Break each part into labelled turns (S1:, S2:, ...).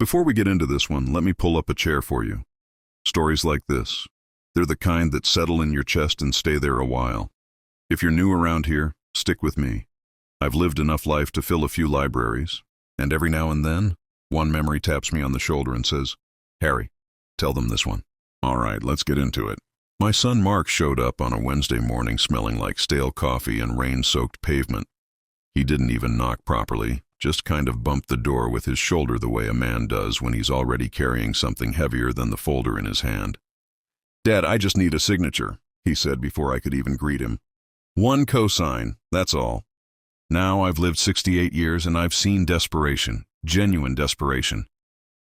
S1: Before we get into this one, let me pull up a chair for you. Stories like this, they're the kind that settle in your chest and stay there a while. If you're new around here, stick with me. I've lived enough life to fill a few libraries, and every now and then, one memory taps me on the shoulder and says, "Harry, tell them this one." All right, let's get into it. My son Mark showed up on a Wednesday morning smelling like stale coffee and rain-soaked pavement. He didn't even knock properly, just kind of bumped the door with his shoulder the way a man does when he's already carrying something heavier than the folder in his hand. "Dad, I just need a signature," he said before I could even greet him. "One cosign, that's all. Now I've lived 68 years and I've seen desperation, genuine desperation.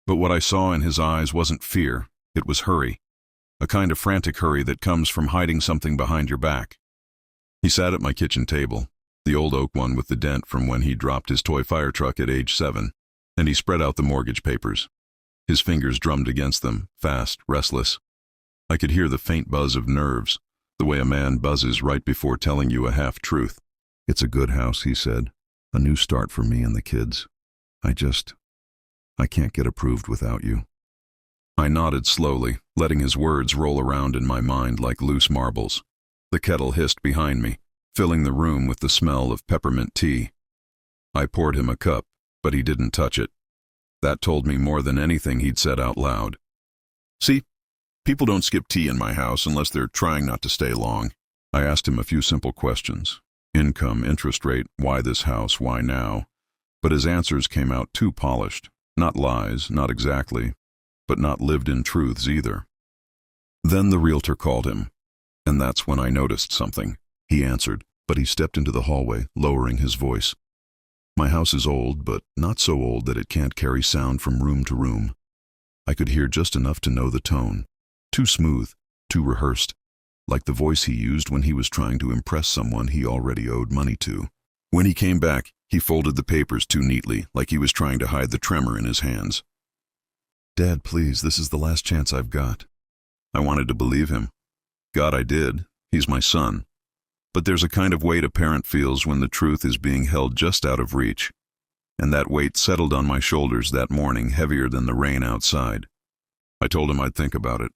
S1: But what I saw in his eyes wasn't fear, it was hurry. A kind of frantic hurry that comes from hiding something behind your back." He sat at my kitchen table, the old oak one with the dent from when he dropped his toy fire truck at age 7, and he spread out the mortgage papers. His fingers drummed against them, fast, restless. I could hear the faint buzz of nerves, the way a man buzzes right before telling you a half-truth. "It's a good house," he said. "A new start for me and the kids. I can't get approved without you." I nodded slowly, letting his words roll around in my mind like loose marbles. The kettle hissed behind me, filling the room with the smell of peppermint tea. I poured him a cup, but he didn't touch it. That told me more than anything he'd said out loud. "See, people don't skip tea in my house unless they're trying not to stay long." I asked him a few simple questions. Income, interest rate, why this house, why now? But his answers came out too polished. Not lies, not exactly, but not lived-in truths either. Then the realtor called him, and that's when I noticed something. He answered, but he stepped into the hallway, lowering his voice. My house is old, but not so old that it can't carry sound from room to room. I could hear just enough to know the tone. Too smooth, too rehearsed, like the voice he used when he was trying to impress someone he already owed money to. When he came back, he folded the papers too neatly, like he was trying to hide the tremor in his hands. "Dad, please, this is the last chance I've got." I wanted to believe him. God, I did. He's my son. But there's a kind of weight a parent feels when the truth is being held just out of reach. And that weight settled on my shoulders that morning, heavier than the rain outside. I told him I'd think about it.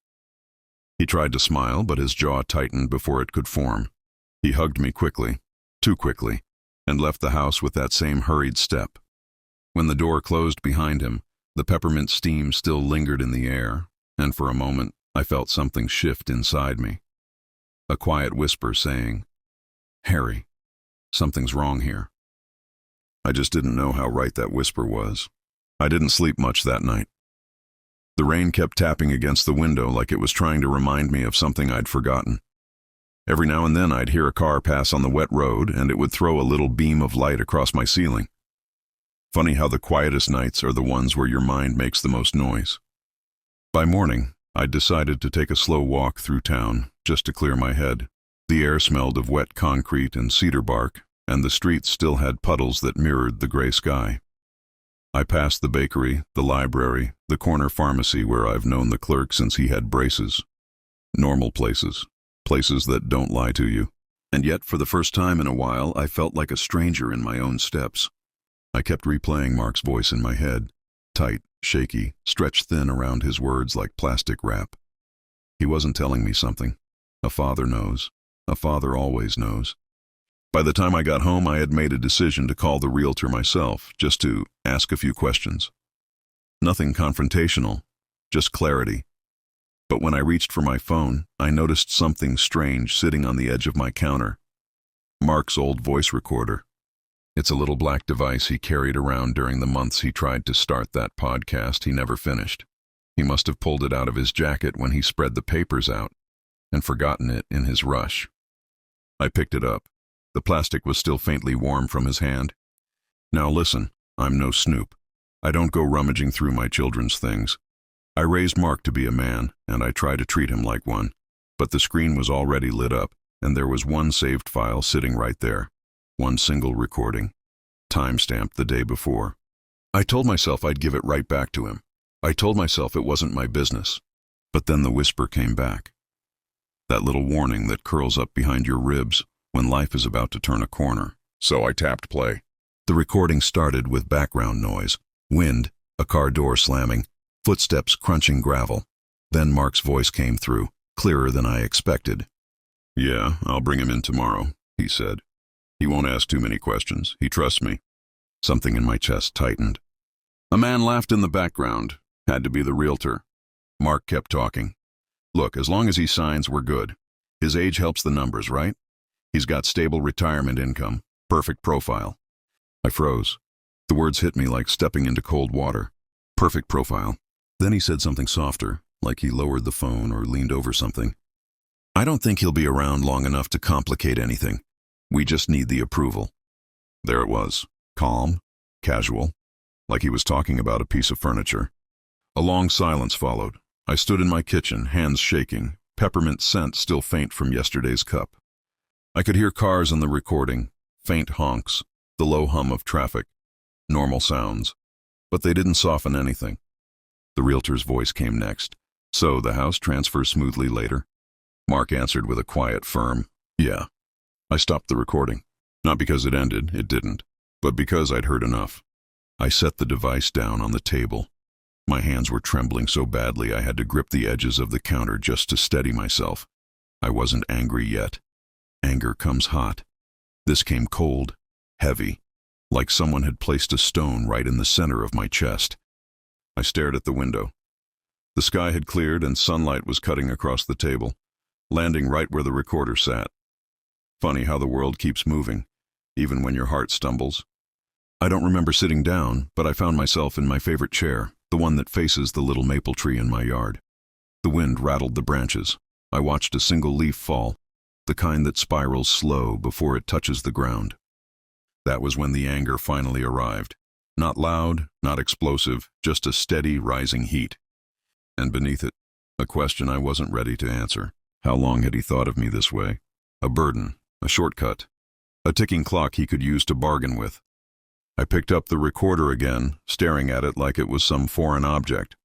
S1: He tried to smile, but his jaw tightened before it could form. He hugged me quickly, too quickly, and left the house with that same hurried step. When the door closed behind him, the peppermint steam still lingered in the air, and for a moment I felt something shift inside me. A quiet whisper saying, "Harry, something's wrong here." I just didn't know how right that whisper was. I didn't sleep much that night. The rain kept tapping against the window like it was trying to remind me of something I'd forgotten. Every now and then I'd hear a car pass on the wet road, and it would throw a little beam of light across my ceiling. Funny how the quietest nights are the ones where your mind makes the most noise. By morning, I'd decided to take a slow walk through town, just to clear my head. The air smelled of wet concrete and cedar bark, and the streets still had puddles that mirrored the gray sky. I passed the bakery, the library, the corner pharmacy where I've known the clerk since he had braces. Normal places. Places that don't lie to you. And yet, for the first time in a while, I felt like a stranger in my own steps. I kept replaying Mark's voice in my head, tight, shaky, stretched thin around his words like plastic wrap. He wasn't telling me something. A father knows. A father always knows. By the time I got home, I had made a decision to call the realtor myself, just to ask a few questions. Nothing confrontational, just clarity. But when I reached for my phone, I noticed something strange sitting on the edge of my counter. Mark's old voice recorder. It's a little black device he carried around during the months he tried to start that podcast he never finished. He must have pulled it out of his jacket when he spread the papers out, and forgotten it in his rush. I picked it up. The plastic was still faintly warm from his hand. "Now listen, I'm no snoop. I don't go rummaging through my children's things. I raised Mark to be a man, and I try to treat him like one. But the screen was already lit up, and there was one saved file sitting right there. One single recording. Time-stamped the day before. I told myself I'd give it right back to him. I told myself it wasn't my business. But then the whisper came back. That little warning that curls up behind your ribs when life is about to turn a corner. So I tapped play. The recording started with background noise, wind, A car door slamming, footsteps crunching gravel. Then Mark's voice came through, clearer than I expected. "Yeah, I'll bring him in tomorrow," he said. "He won't ask too many questions. He trusts me." Something in my chest tightened. A man laughed in the background. Had to be the realtor. Mark kept talking. "Look, as long as he signs, we're good. His age helps the numbers, right? He's got stable retirement income. Perfect profile." I froze. The words hit me like stepping into cold water. Perfect profile. Then he said something softer, like he lowered the phone or leaned over something. "I don't think he'll be around long enough to complicate anything. We just need the approval." There it was. Calm, casual, like he was talking about a piece of furniture. A long silence followed. I stood in my kitchen, hands shaking, peppermint scent still faint from yesterday's cup. I could hear cars in the recording, faint honks, the low hum of traffic, normal sounds, but they didn't soften anything. The realtor's voice came next. "So the house transfers smoothly later?" Mark answered with a quiet, firm, "Yeah." I stopped the recording. Not because it ended, it didn't, but because I'd heard enough. I set the device down on the table. My hands were trembling so badly I had to grip the edges of the counter just to steady myself. I wasn't angry yet. Anger comes hot. This came cold, heavy, like someone had placed a stone right in the center of my chest. I stared at the window. The sky had cleared and sunlight was cutting across the table, landing right where the recorder sat. Funny how the world keeps moving, even when your heart stumbles. I don't remember sitting down, but I found myself in my favorite chair, the one that faces the little maple tree in my yard. The wind rattled the branches. I watched a single leaf fall, the kind that spirals slow before it touches the ground. That was when the anger finally arrived. Not loud, not explosive, just a steady, rising heat. And beneath it, a question I wasn't ready to answer. How long had he thought of me this way? A burden, a shortcut, a ticking clock he could use to bargain with. I picked up the recorder again, staring at it like it was some foreign object.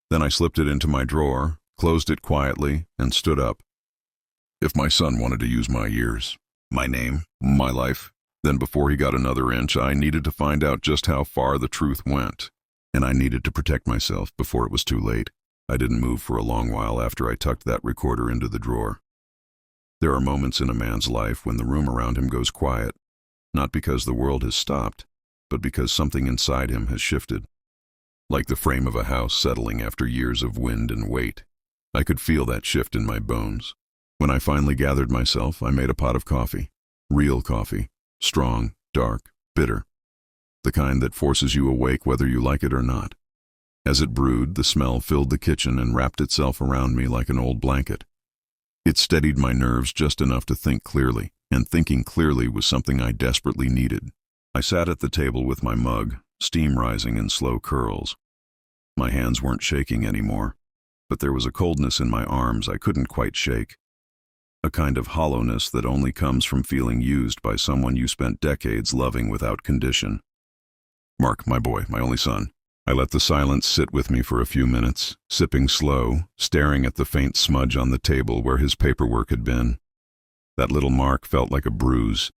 S1: Then I slipped it into my drawer, closed it quietly, and stood up. If my son wanted to use my years, my name, my life, then before he got another inch, I needed to find out just how far the truth went. And I needed to protect myself before it was too late. I didn't move for a long while after I tucked that recorder into the drawer. There are moments in a man's life when the room around him goes quiet, not because the world has stopped, but because something inside him has shifted. Like the frame of a house settling after years of wind and weight. I could feel that shift in my bones. When I finally gathered myself, I made a pot of coffee. Real coffee. Strong, dark, bitter. The kind that forces you awake whether you like it or not. As it brewed, the smell filled the kitchen and wrapped itself around me like an old blanket. It steadied my nerves just enough to think clearly, and thinking clearly was something I desperately needed. I sat at the table with my mug, steam rising in slow curls. My hands weren't shaking anymore, but there was a coldness in my arms I couldn't quite shake. A kind of hollowness that only comes from feeling used by someone you spent decades loving without condition. Mark, my boy, my only son. I let the silence sit with me for a few minutes, sipping slow, staring at the faint smudge on the table where his paperwork had been. That little mark felt like a bruise,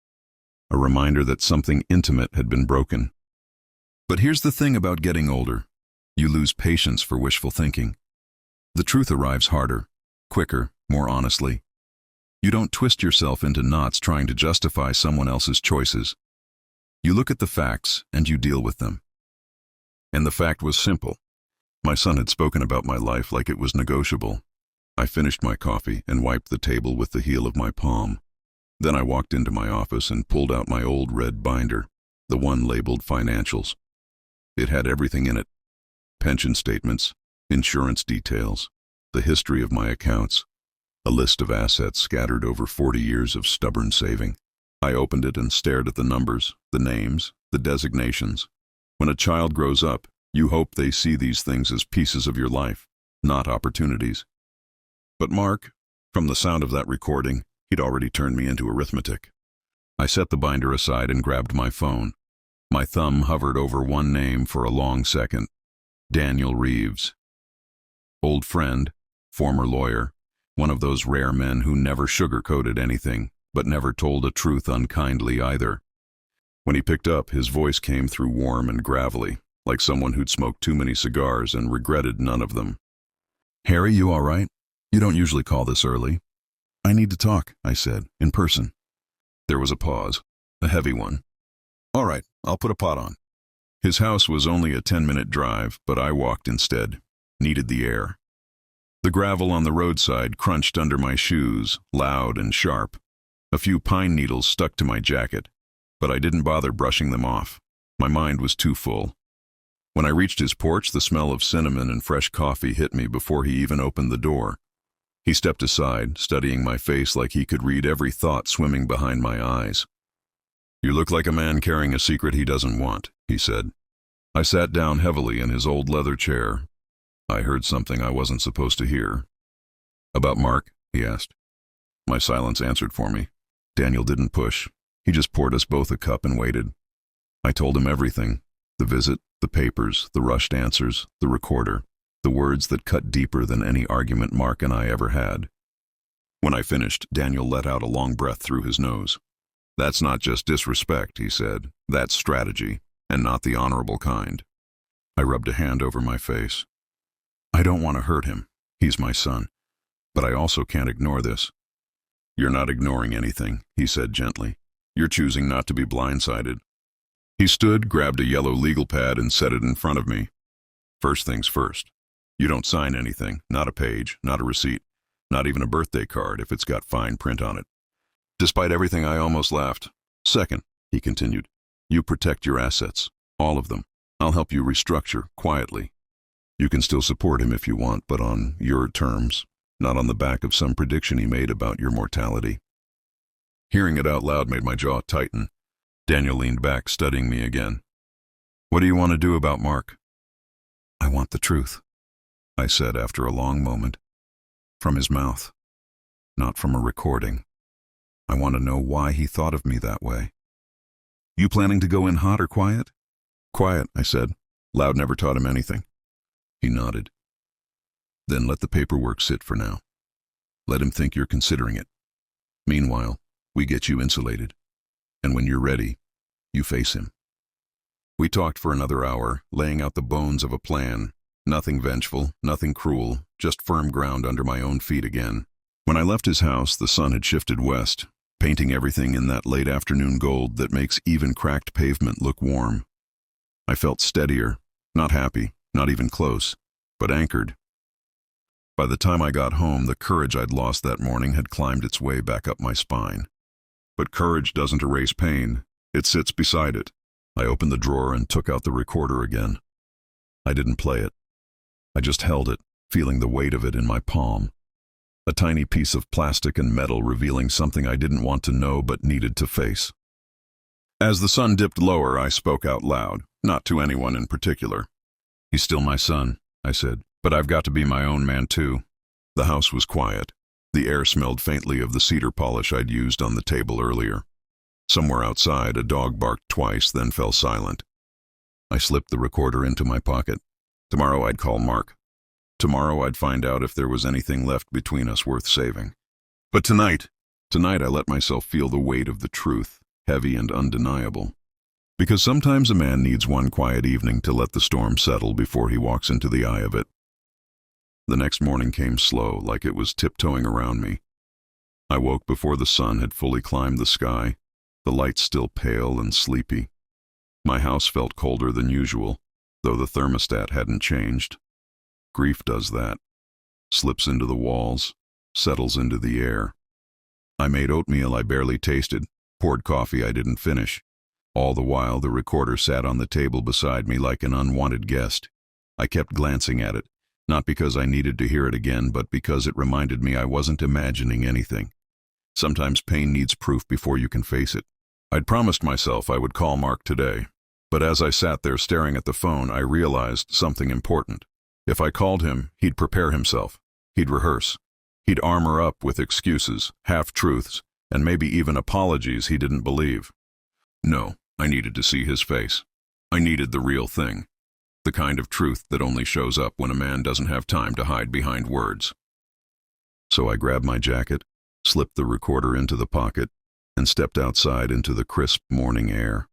S1: a reminder that something intimate had been broken. But here's the thing about getting older. You lose patience for wishful thinking. The truth arrives harder, quicker, more honestly. You don't twist yourself into knots trying to justify someone else's choices. You look at the facts and you deal with them. And the fact was simple. My son had spoken about my life like it was negotiable. I finished my coffee and wiped the table with the heel of my palm. Then I walked into my office and pulled out my old red binder, the one labeled financials. It had everything in it. Pension statements, insurance details, the history of my accounts, a list of assets scattered over 40 years of stubborn saving. I opened it and stared at the numbers, the names, the designations. When a child grows up, you hope they see these things as pieces of your life, not opportunities. But Mark, from the sound of that recording, he'd already turned me into arithmetic. I set the binder aside and grabbed my phone. My thumb hovered over one name for a long second. Daniel Reeves. Old friend, former lawyer, one of those rare men who never sugarcoated anything, but never told a truth unkindly either. When he picked up, his voice came through warm and gravelly, like someone who'd smoked too many cigars and regretted none of them. "Harry, you all right? You don't usually call this early." "I need to talk," I said, "in person." There was a pause, a heavy one. "All right, I'll put a pot on." His house was only a 10-minute drive, but I walked instead, needed the air. The gravel on the roadside crunched under my shoes, loud and sharp. A few pine needles stuck to my jacket, but I didn't bother brushing them off. My mind was too full. When I reached his porch, the smell of cinnamon and fresh coffee hit me before he even opened the door. He stepped aside, studying my face like he could read every thought swimming behind my eyes. "You look like a man carrying a secret he doesn't want," he said. I sat down heavily in his old leather chair. I heard something I wasn't supposed to hear. "About Mark?" he asked. My silence answered for me. Daniel didn't push. He just poured us both a cup and waited. I told him everything. The visit, the papers, the rushed answers, the recorder, the words that cut deeper than any argument Mark and I ever had. When I finished, Daniel let out a long breath through his nose. "That's not just disrespect," he said. "That's strategy, and not the honorable kind." I rubbed a hand over my face. "I don't want to hurt him. He's my son. But I also can't ignore this." "You're not ignoring anything," he said gently. "You're choosing not to be blindsided." He stood, grabbed a yellow legal pad, and set it in front of me. "First things first. You don't sign anything, not a page, not a receipt, not even a birthday card if it's got fine print on it." Despite everything, I almost laughed. "Second," he continued, "you protect your assets, all of them. I'll help you restructure, quietly. You can still support him if you want, but on your terms, not on the back of some prediction he made about your mortality." Hearing it out loud made my jaw tighten. Daniel leaned back, studying me again. "What do you want to do about Mark?" "I want the truth," I said after a long moment. "From his mouth, not from a recording. I want to know why he thought of me that way." "You planning to go in hot or quiet?" "Quiet," I said. "Loud never taught him anything." He nodded. "Then let the paperwork sit for now. Let him think you're considering it. Meanwhile, we get you insulated. And when you're ready, you face him." We talked for another hour, laying out the bones of a plan. Nothing vengeful, nothing cruel, just firm ground under my own feet again. When I left his house, the sun had shifted west, painting everything in that late afternoon gold that makes even cracked pavement look warm. I felt steadier, not happy, not even close, but anchored. By the time I got home, the courage I'd lost that morning had climbed its way back up my spine. But courage doesn't erase pain. It sits beside it. I opened the drawer and took out the recorder again. I didn't play it. I just held it, feeling the weight of it in my palm. A tiny piece of plastic and metal revealing something I didn't want to know but needed to face. As the sun dipped lower, I spoke out loud, not to anyone in particular. "He's still my son," I said, "but I've got to be my own man too." The house was quiet. The air smelled faintly of the cedar polish I'd used on the table earlier. Somewhere outside, a dog barked twice, then fell silent. I slipped the recorder into my pocket. Tomorrow I'd call Mark. Tomorrow I'd find out if there was anything left between us worth saving. But tonight I let myself feel the weight of the truth, heavy and undeniable. Because sometimes a man needs one quiet evening to let the storm settle before he walks into the eye of it. The next morning came slow, like it was tiptoeing around me. I woke before the sun had fully climbed the sky, the lights still pale and sleepy. My house felt colder than usual, though the thermostat hadn't changed. Grief does that. Slips into the walls, settles into the air. I made oatmeal I barely tasted, poured coffee I didn't finish. All the while, the recorder sat on the table beside me like an unwanted guest. I kept glancing at it, not because I needed to hear it again, but because it reminded me I wasn't imagining anything. Sometimes pain needs proof before you can face it. I'd promised myself I would call Mark today, but as I sat there staring at the phone, I realized something important. If I called him, he'd prepare himself. He'd rehearse. He'd armor up with excuses, half-truths, and maybe even apologies he didn't believe. No, I needed to see his face. I needed the real thing. The kind of truth that only shows up when a man doesn't have time to hide behind words. So I grabbed my jacket, slipped the recorder into the pocket, and stepped outside into the crisp morning air.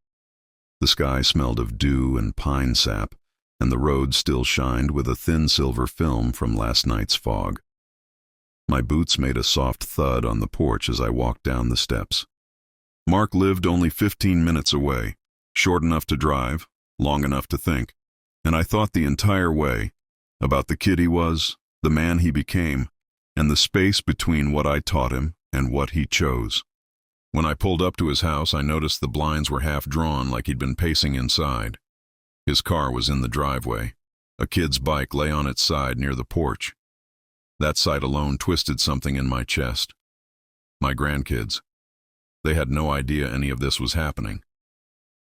S1: The sky smelled of dew and pine sap, and the road still shined with a thin silver film from last night's fog. My boots made a soft thud on the porch as I walked down the steps. Mark lived only 15 minutes away, short enough to drive, long enough to think, and I thought the entire way about the kid he was, the man he became, and the space between what I taught him and what he chose. When I pulled up to his house, I noticed the blinds were half drawn like he'd been pacing inside. His car was in the driveway. A kid's bike lay on its side near the porch. That sight alone twisted something in my chest. My grandkids. They had no idea any of this was happening.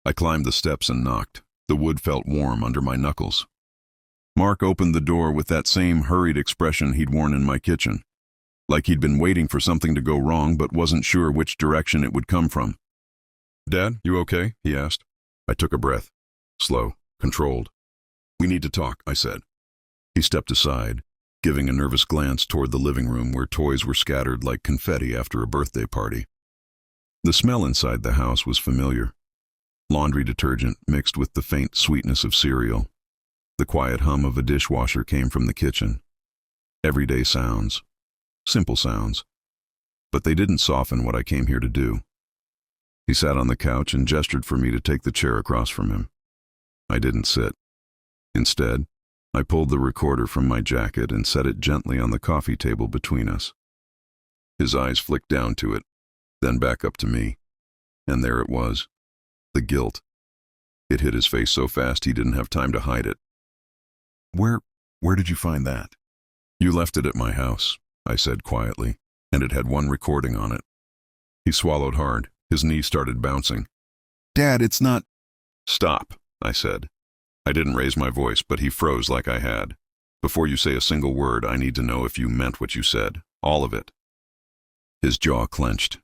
S1: I climbed the steps and knocked. The wood felt warm under my knuckles. Mark opened the door with that same hurried expression he'd worn in my kitchen, like he'd been waiting for something to go wrong but wasn't sure which direction it would come from. "Dad, you okay?" he asked. I took a breath. Slow, controlled. "We need to talk," I said. He stepped aside, giving a nervous glance toward the living room where toys were scattered like confetti after a birthday party. The smell inside the house was familiar. Laundry detergent mixed with the faint sweetness of cereal. The quiet hum of a dishwasher came from the kitchen. Everyday sounds. Simple sounds. But they didn't soften what I came here to do. He sat on the couch and gestured for me to take the chair across from him. I didn't sit. Instead, I pulled the recorder from my jacket and set it gently on the coffee table between us. His eyes flicked down to it, then back up to me. And there it was. The guilt. It hit his face so fast he didn't have time to hide it. Where did you find that?" "You left it at my house," I said quietly, "and it had one recording on it." He swallowed hard. His knees started bouncing. "Dad, it's not—" "Stop," I said. I didn't raise my voice, but he froze like I had. "Before you say a single word, I need to know if you meant what you said. All of it." His jaw clenched.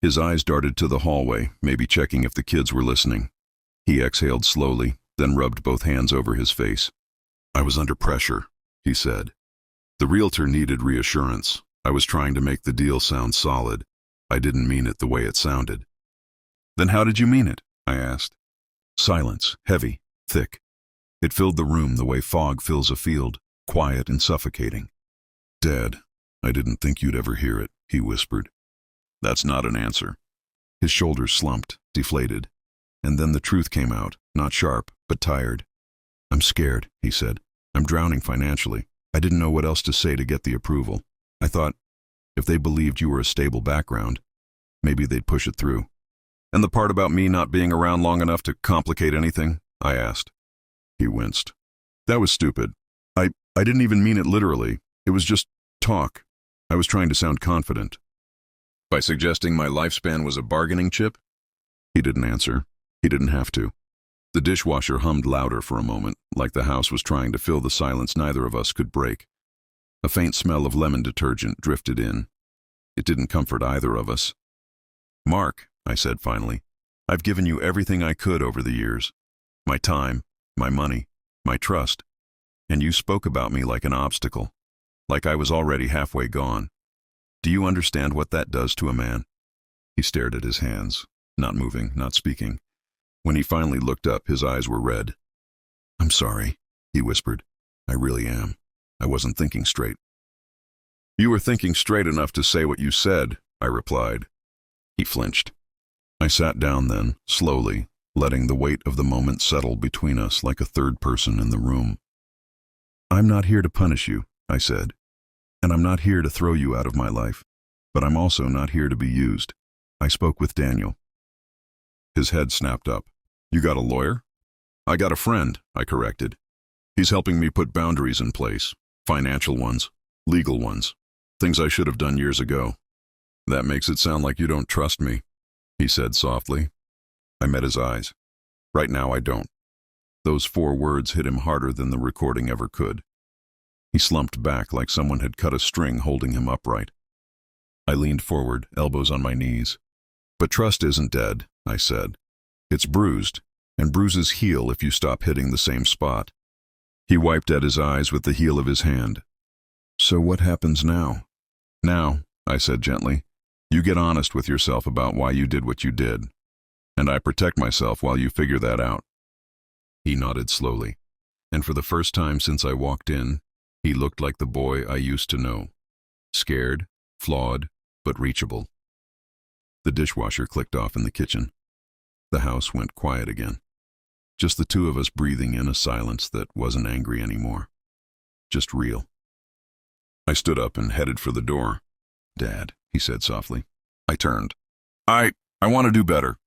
S1: His eyes darted to the hallway, maybe checking if the kids were listening. He exhaled slowly, then rubbed both hands over his face. "I was under pressure," he said. "The realtor needed reassurance. I was trying to make the deal sound solid. I didn't mean it the way it sounded." "Then how did you mean it?" I asked. Silence, heavy, thick. It filled the room the way fog fills a field, quiet and suffocating. "Dad, I didn't think you'd ever hear it," he whispered. "That's not an answer." His shoulders slumped, deflated. And then the truth came out, not sharp, but tired. "I'm scared," he said. "I'm drowning financially. I didn't know what else to say to get the approval. I thought, if they believed you were a stable background, maybe they'd push it through." "And the part about me not being around long enough to complicate anything?" I asked. He winced. "That was stupid. I didn't even mean it literally. It was just talk. I was trying to sound confident." "By suggesting my lifespan was a bargaining chip?" He didn't answer. He didn't have to. The dishwasher hummed louder for a moment, like the house was trying to fill the silence neither of us could break. A faint smell of lemon detergent drifted in. It didn't comfort either of us. "Mark," I said finally, "I've given you everything I could over the years. My time, my money, my trust. And you spoke about me like an obstacle, like I was already halfway gone. Do you understand what that does to a man?" He stared at his hands, not moving, not speaking. When he finally looked up, his eyes were red. "I'm sorry," he whispered. "I really am. I wasn't thinking straight." "You were thinking straight enough to say what you said," I replied. He flinched. I sat down then, slowly, letting the weight of the moment settle between us like a third person in the room. "I'm not here to punish you," I said. "And I'm not here to throw you out of my life. But I'm also not here to be used. I spoke with Daniel." His head snapped up. "You got a lawyer?" "I got a friend," I corrected. "He's helping me put boundaries in place. Financial ones, legal ones. Things I should have done years ago." "That makes it sound like you don't trust me," he said softly. I met his eyes. "Right now I don't." Those 4 words hit him harder than the recording ever could. He slumped back like someone had cut a string holding him upright. I leaned forward, elbows on my knees. "But trust isn't dead," I said. "It's bruised, and bruises heal if you stop hitting the same spot." He wiped at his eyes with the heel of his hand. "So what happens now?" "Now," I said gently, "you get honest with yourself about why you did what you did. And I protect myself while you figure that out." He nodded slowly. And for the first time since I walked in, he looked like the boy I used to know. Scared, flawed, but reachable. The dishwasher clicked off in the kitchen. The house went quiet again. Just the two of us breathing in a silence that wasn't angry anymore. Just real. I stood up and headed for the door. "Dad," he said softly. I turned. I want to do better."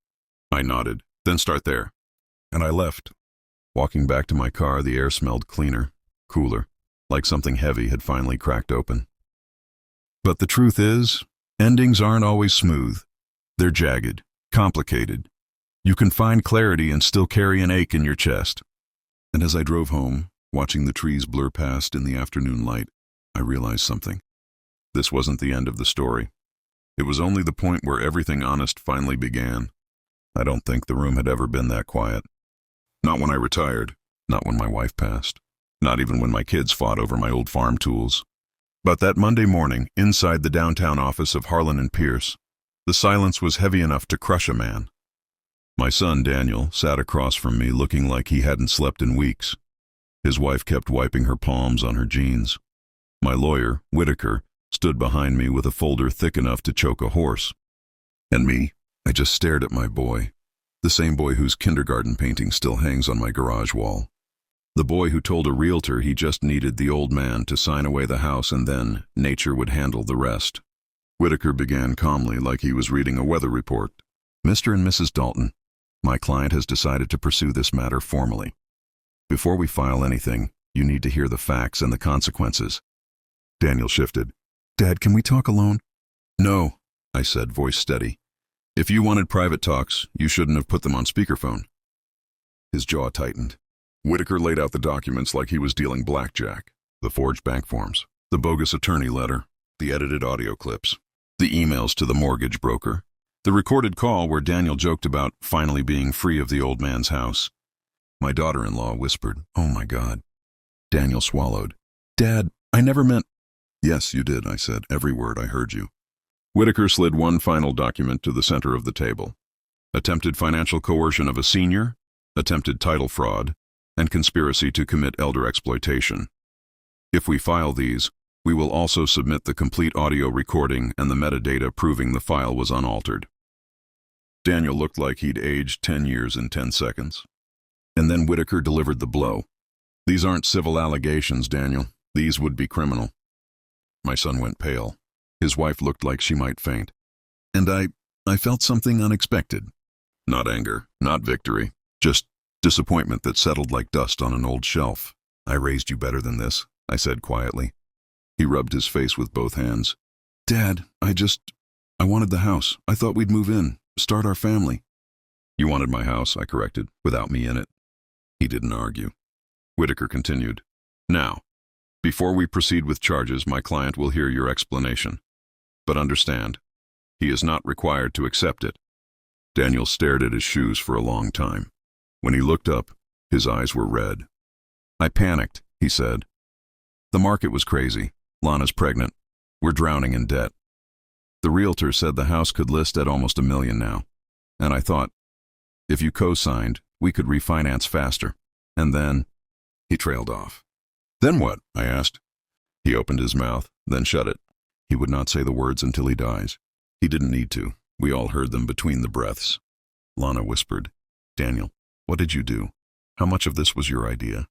S1: I nodded. "Then start there." And I left. Walking back to my car, the air smelled cleaner, cooler, like something heavy had finally cracked open. But the truth is, endings aren't always smooth. They're jagged, complicated. You can find clarity and still carry an ache in your chest. And as I drove home, watching the trees blur past in the afternoon light, I realized something. This wasn't the end of the story. It was only the point where everything honest finally began. I don't think the room had ever been that quiet. Not when I retired, not when my wife passed, not even when my kids fought over my old farm tools. But that Monday morning, inside the downtown office of Harlan and Pierce, the silence was heavy enough to crush a man. My son, Daniel, sat across from me looking like he hadn't slept in weeks. His wife kept wiping her palms on her jeans. My lawyer, Whitaker, stood behind me with a folder thick enough to choke a horse. And me, I just stared at my boy, the same boy whose kindergarten painting still hangs on my garage wall. The boy who told a realtor he just needed the old man to sign away the house and then nature would handle the rest. Whitaker began calmly like he was reading a weather report. "Mr. and Mrs. Dalton, my client has decided to pursue this matter formally. Before we file anything, you need to hear the facts and the consequences." Daniel shifted. "Dad, can we talk alone?" "No," I said, voice steady. "If you wanted private talks, you shouldn't have put them on speakerphone." His jaw tightened. Whitaker laid out the documents like he was dealing blackjack. The forged bank forms, the bogus attorney letter, the edited audio clips, the emails to the mortgage broker, the recorded call where Daniel joked about finally being free of the old man's house. My daughter-in-law whispered, "Oh my God." Daniel swallowed. "Dad, I never meant—" "Yes, you did," I said. "Every word, I heard you." Whitaker slid one final document to the center of the table. Attempted financial coercion of a senior, attempted title fraud, and conspiracy to commit elder exploitation. If we file these, we will also submit the complete audio recording and the metadata proving the file was unaltered. Daniel looked like he'd aged 10 years in 10 seconds. And then Whitaker delivered the blow. "These aren't civil allegations, Daniel. These would be criminal." My son went pale. His wife looked like she might faint. And I felt something unexpected. Not anger, not victory, just disappointment that settled like dust on an old shelf. "I raised you better than this," I said quietly. He rubbed his face with both hands. "Dad, I wanted the house. I thought we'd move in, start our family." "You wanted my house," I corrected, "without me in it." He didn't argue. Whitaker continued. "Now, before we proceed with charges, my client will hear your explanation. But understand, he is not required to accept it." Daniel stared at his shoes for a long time. When he looked up, his eyes were red. "I panicked," he said. "The market was crazy. Lana's pregnant. We're drowning in debt. The realtor said the house could list at almost $1 million now. And I thought, if you co-signed, we could refinance faster. And then—" He trailed off. "Then what?" I asked. He opened his mouth, then shut it. He would not say the words until he dies. He didn't need to. We all heard them between the breaths. Lana whispered, "Daniel, what did you do? How much of this was your idea?"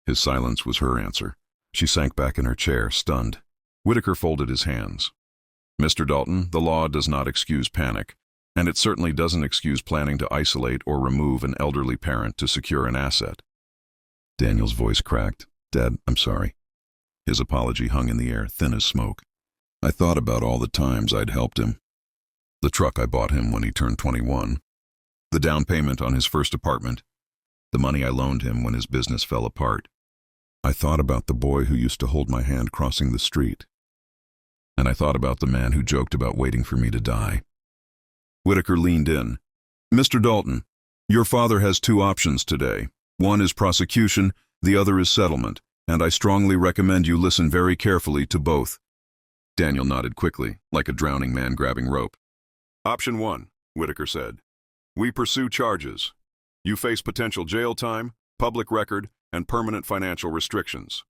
S1: His silence was her answer. She sank back in her chair, stunned. Whitaker folded his hands. "Mr. Dalton, the law does not excuse panic, and it certainly doesn't excuse planning to isolate or remove an elderly parent to secure an asset." Daniel's voice cracked. "Dad, I'm sorry." His apology hung in the air, thin as smoke. "I thought about all the times I'd helped him. The truck I bought him when he turned 21. The down payment on his first apartment. The money I loaned him when his business fell apart. I thought about the boy who used to hold my hand crossing the street. And I thought about the man who joked about waiting for me to die." Whitaker leaned in. "Mr. Dalton, your father has two options today. One is prosecution, the other is settlement, and I strongly recommend you listen very carefully to both." Daniel nodded quickly, like a drowning man grabbing rope. "Option 1, Whitaker said. We pursue charges. You face potential jail time, public record, and permanent financial restrictions.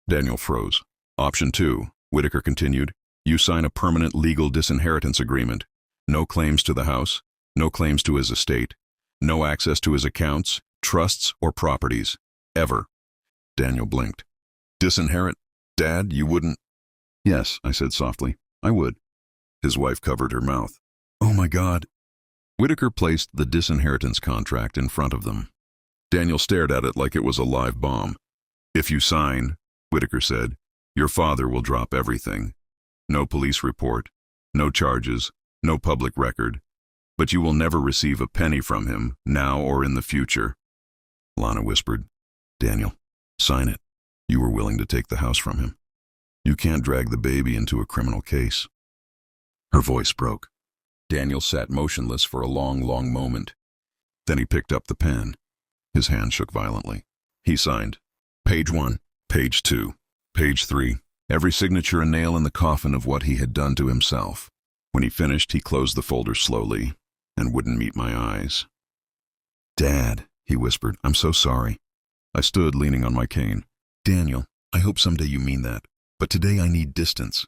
S1: Daniel froze. Option 2, Whitaker continued. You sign a permanent legal disinheritance agreement. No claims to the house, no claims to his estate, no access to his accounts, trusts, or properties. Ever. Daniel blinked. Disinherit? Dad, you wouldn't? Yes, I said softly. I would. His wife covered her mouth. Oh my God. Whitaker placed the disinheritance contract in front of them. Daniel stared at it like it was a live bomb. If you sign, Whitaker said, your father will drop everything. No police report, no charges, no public record. But you will never receive a penny from him, now or in the future. Lana whispered, Daniel, sign it. You were willing to take the house from him. You can't drag the baby into a criminal case. Her voice broke. Daniel sat motionless for a long, long moment. Then he picked up the pen. His hand shook violently. He signed. Page 1, page 2, page 3. Every signature a nail in the coffin of what he had done to himself. When he finished, he closed the folder slowly and wouldn't meet my eyes. Dad, he whispered, I'm so sorry. I stood leaning on my cane. Daniel, I hope someday you mean that, but today I need distance.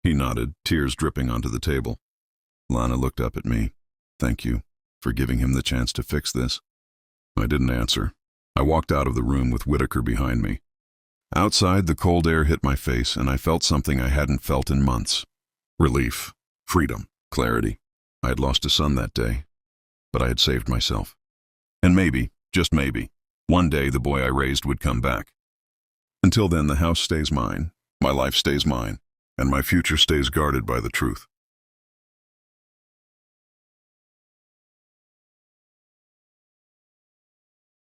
S1: He nodded, tears dripping onto the table. Lana looked up at me. Thank you for giving him the chance to fix this. I didn't answer. I walked out of the room with Whitaker behind me. Outside, the cold air hit my face, and I felt something I hadn't felt in months. Relief, freedom, clarity. I had lost a son that day, but I had saved myself. And maybe, just maybe, one day the boy I raised would come back. Until then, the house stays mine, my life stays mine, and my future stays guarded by the truth.